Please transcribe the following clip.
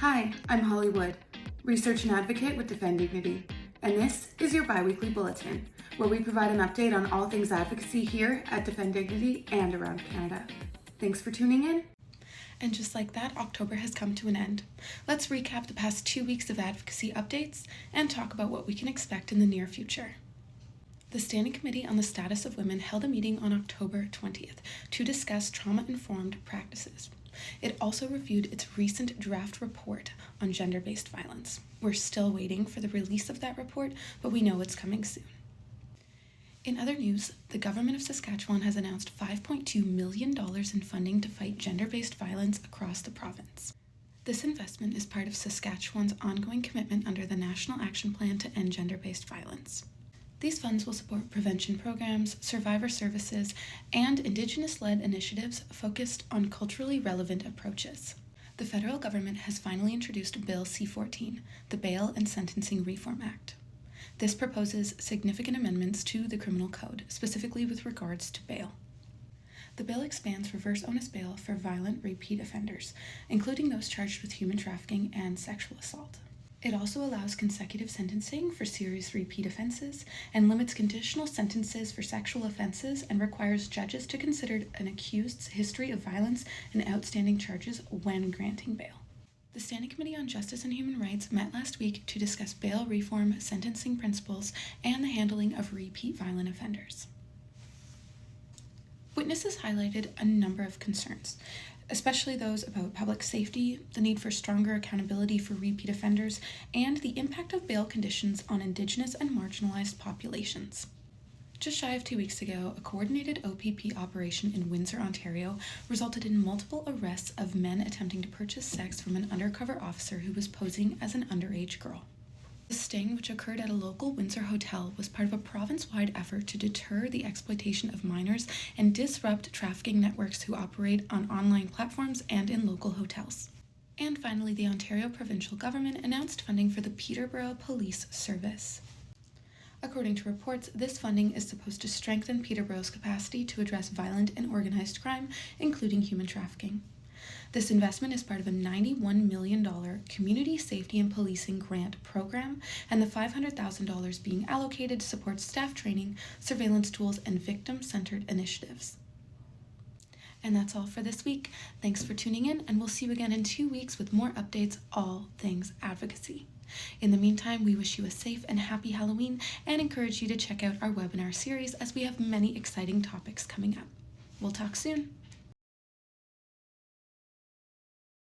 Hi, I'm Holly Wood, research and advocate with Defend Dignity, and this is your Biweekly Bulletin, where we provide an update on all things advocacy here at Defend Dignity and around Canada. Thanks for tuning in. And just like that, October has come to an end. Let's recap the past 2 weeks of advocacy updates and talk about what we can expect in the near future. The Standing Committee on the Status of Women held a meeting on October 20th to discuss trauma-informed practices. It also reviewed its recent draft report on gender-based violence. We're still waiting for the release of that report, but we know it's coming soon. In other news, the government of Saskatchewan has announced $5.2 million in funding to fight gender-based violence across the province. This investment is part of Saskatchewan's ongoing commitment under the National Action Plan to End Gender-Based Violence. These funds will support prevention programs, survivor services, and Indigenous-led initiatives focused on culturally relevant approaches. The federal government has finally introduced Bill C-14, the Bail and Sentencing Reform Act. This proposes significant amendments to the criminal code, specifically with regards to bail. The bill expands reverse onus bail for violent repeat offenders, including those charged with human trafficking and sexual assault. It also allows consecutive sentencing for serious repeat offenses and limits conditional sentences for sexual offenses and requires judges to consider an accused's history of violence and outstanding charges when granting bail. The Standing Committee on Justice and Human Rights met last week to discuss bail reform, sentencing principles, and the handling of repeat violent offenders. Witnesses highlighted a number of concerns, especially those about public safety, the need for stronger accountability for repeat offenders, and the impact of bail conditions on Indigenous and marginalized populations. Just shy of 2 weeks ago, a coordinated OPP operation in Windsor, Ontario, resulted in multiple arrests of men attempting to purchase sex from an undercover officer who was posing as an underage girl. The sting, which occurred at a local Windsor hotel, was part of a province-wide effort to deter the exploitation of minors and disrupt trafficking networks who operate on online platforms and in local hotels. And finally, the Ontario provincial government announced funding for the Peterborough Police Service. According to reports, this funding is supposed to strengthen Peterborough's capacity to address violent and organized crime, including human trafficking. This investment is part of a $91 million Community Safety and Policing Grant Program, and the $500,000 being allocated to support staff training, surveillance tools, and victim-centered initiatives. And that's all for this week. Thanks for tuning in, and we'll see you again in 2 weeks with more updates, all things advocacy. In the meantime, we wish you a safe and happy Halloween and encourage you to check out our webinar series as we have many exciting topics coming up. We'll talk soon.